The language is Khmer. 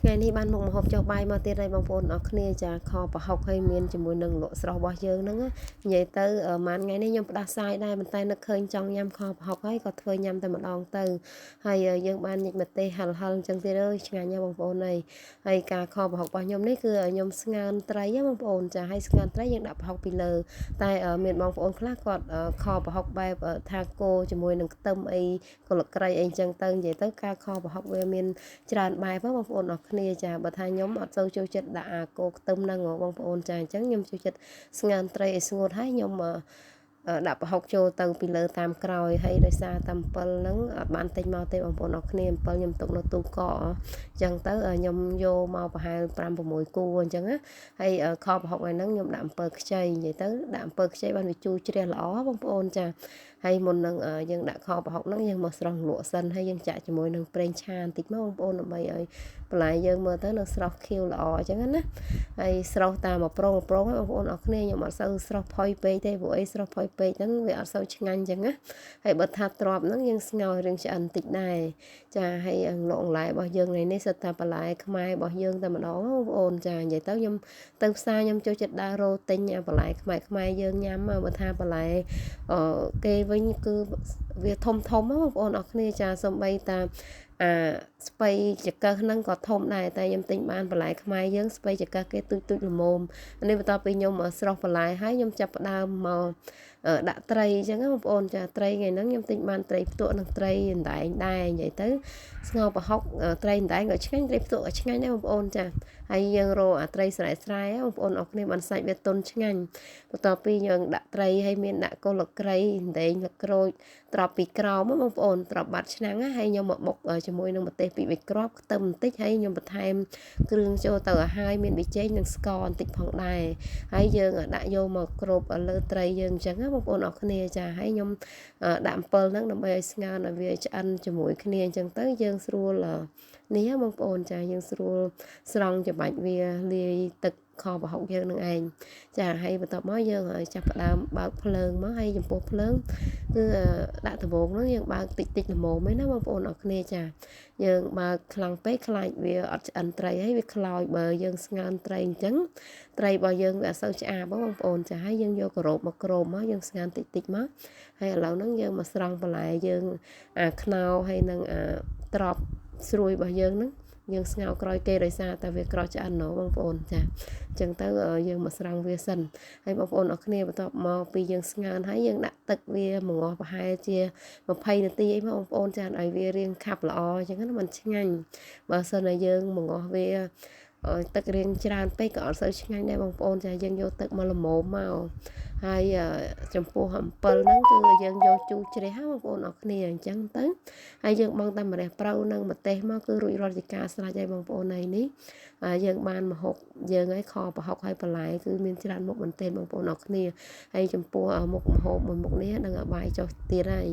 ថ្ងៃនេះបានមកម្ហូបចុះបាយមកទៀតហើយបងប្អូនអរគ្នាចាខប្រហុកឲ្យមានជាមួយនឹងលក់ស្រស់របស់យើងហ្នឹងនិយាយទៅម៉ានថ្ងៃនេះខ្ញុំផ្ដាសាយដែរប៉ុន្តែនឹកឃើញចង់ញ៉ាំខប្រហុកហើយក៏ធ្វើញ៉ាំតែម្ដងទៅហើយយើងបានញិកម្ទេសហឹលអញ្ចឹងទៀតអើយឆ្ងាញ់ណាស់បងប្អូនហើយការខប្រហុករបស់ខ្ញុំនេះគឺខ្ញុំស្ងើនត្រីណាបងប្អូនចាហើយស្ងើនត្រីយើងដាក់ប្រហុកពីលើតែមានបងប្អូនខ្លះគាត់ខប្រហុកបែបថាគោជាមួយនឹងខ្ទឹមអីកលក្រីអីអញ្ចឹងទៅនិយាយទៅការខប្រហុកវាមានច្រើនបែបបងប្អូនអរគ្នាចាបើថាខ្ញុំអត់សូវចូលចិត្តដាក់អាគោខ្ទឹមហ្នឹងបងប្អូនចាអញ្ចឹងខ្ញុំចូលចិត្តស្ងើនត្រីឲ្យស្ងួតហើយខ្ញុំដាក់ប្រហុកចូលទៅពីលើតាមក្រោយហើយដោយសារតែអំពិលហ្នឹងអត់បានទិញមកទេបងប្អូនអរគ្នាអំពិលខ្ញុំទុកនៅទូកអញ្ចឹងទៅខ្ញុំយកមកប្រហែល5 6គូអញ្ចឹងណាហើយខប្រហុកហ្នឹងខ្ញុំដាក់អំពិលខ្ចីនិយាយទៅដាក់អំពិលខ្ចីបានវាជូរជ្រះល្អបងប្អូនចាហើយមុននឹងយើងដាក់ខប្រហុកហ្នឹងយើងមកស្រង់លក់សិនហើយយើងចាក់ជាមួយនឹងប្រេងឆាបន្តិចមកបងប្អូនដើម្បីឲ្យបន្លែយើងមើលទៅនៅស្រស់ខៀវល្អអញ្ចឹងណាហើយស្រស់តាមប្រងហើយបងប្អូនអរគ្នាខ្ញុំអត់សូវស្រស់ផុយពេកទេព្រោះអីស្រស់ផុយពេកហ្នឹងវាអត់សូវឆ្ងាញ់អញ្ចឹងណាហើយបើថាទ្របហ្នឹងយើងស្ងោររឿងឆ្អិនបន្តិចដែរចាហើយអង្លក់អង្លែរបស់យើងនេះសិតតែបន្លែខ្មែររបស់យើងតែម្ដងបងប្អូនចានិយាយទៅខ្ញុំទៅផ្សារខ្ញុំចូលចិត្តដើររោទិញបន្លែខ្មែរយើងញ៉ាំបើថាបន្លែគេវិញគឺវាធំបងប្អូនអរគ្នាចាសំបីតាស្ពៃចកឹះហ្នឹងក៏ធំដែរតែខ្ញុំទិញបានបន្លែខ្មែរយើងស្ពៃចកឹះគេទូចល្មមនេះបន្ទាប់ពីខ្ញុំស្រស់បន្លែហើយខ្ញុំចាប់ផ្ដើមមកដាក់ត្រីអញ្ចឹងបងប្អូនចាត្រីថ្ងៃហ្នឹងខ្ញុំទិញបានត្រីផ្ទក់និងត្រីអណ្ដែងដែរនិយាយទៅស្ងោរប្រហុកត្រីអណ្ដែងក៏ឆ្ងាញ់ត្រីផ្ទក់ក៏ឆ្ងាញ់ដែរបងប្អូនចាហើយយើងរកត្រីស្រែបងប្អូនអរគ្នាបានសាច់វាទន់ឆ្ងាញ់បន្ទាប់ពីយើងដាក់ត្រីហើយមានដាក់គល់លក្រីអណ្ដែងលក្រូចត្រប់ពីក្រោមបងប្អូនត្រប់បាត់ឆ្នាំងហើយខ្ញុំមកបុកជាមួយនឹងម្ទេសពីរបីគ្រាប់ខ្ទឹមបន្តិចហើយខ្ញុំបន្ថែមគ្រឿងចូលទៅឲ្យហើយមានប៊ីចេងនិងស្ករបន្តិចផងដែរហើយយើងដាក់យកមកគ្របលើត្រីយើងអញ្ចឹងណាបងប្អូនអរគ្នាចាហើយខ្ញុំដាក់អំពិលហ្នឹងដើម្បីឲ្យស្ងោរឲ្យវាឆ្អិនជាមួយគ្នាអញ្ចឹងទៅយើងស្រួលនេះបងប្អូនចាយើងស្រួលស្រង់ច្បាច់វាលាយទឹកខប្រហុកយើងនឹងឯងចាហើយបន្ទាប់មកយើងចាប់ផ្ដើមបើកភ្លើងមកហើយចំពោះភ្លើងគឺដាក់ដំបូងហ្នឹងយើងបើកតិចល្មមឯណាបងប្អូនអរគ្នាចាយើងបើកខ្លាំងពេកខ្លាចវាអត់ឆ្អិនត្រីហើយវាខ្លោចបើយើងស្ងោរត្រីអញ្ចឹងត្រីរបស់យើងវាអត់សូវឆ្អាបបងប្អូនចាហើយយើងយកការ៉ូបមកគ្របមកយើងស្ងោរតិចមកហើយឥឡូវហ្នឹងយើងមកស្រង់បន្លែយើងខ្នោហើយនឹងត្រប់ស្រួយរបស់យើងហ្នឹងយើងស្ងោរក្រោយគេដោយសារតែវាក្រោះឆ្អិនបងប្អូនចាអញ្ចឹងទៅយើងមកស្រង់វាសិនហើយបងប្អូនអរគ្នាបន្ទាប់មកពីយើងស្ងោរហើយយើងដាក់ទឹកវាមួយងាស់ប្រហែលជា20នាទីអីបងប្អូនចាឲ្យវារៀងខាប់ល្អអញ្ចឹងណាมันឆ្ងាញ់បើសិនតែយើងមួយងាស់វាទឹករៀងច្រើនពេកក៏អត់សូវឆ្ងាញ់ដែរបងប្អូនចាយើងយកទឹកមកល្មមមកហើយចំពោះអំពិលហ្នឹងគឺយើងយកជូរជ្រះបងប្អូនអរគ្នាអញ្ចឹងទៅហើយយើងបង់តែម្រះប្រៅនិងម្ទេសមកគឺរួចរាល់ជាការស្រេចហើយបងប្អូននេះយើងបានម្ហូបយើងឲ្យខប្រហុកឲ្យបន្លែគឺមានច្រើនមុខមែនទែនបងប្អូនអរគ្នាហើយចំពោះមុខម្ហូបមួយមុខនេះនឹងបាយចុះទៀតហើយ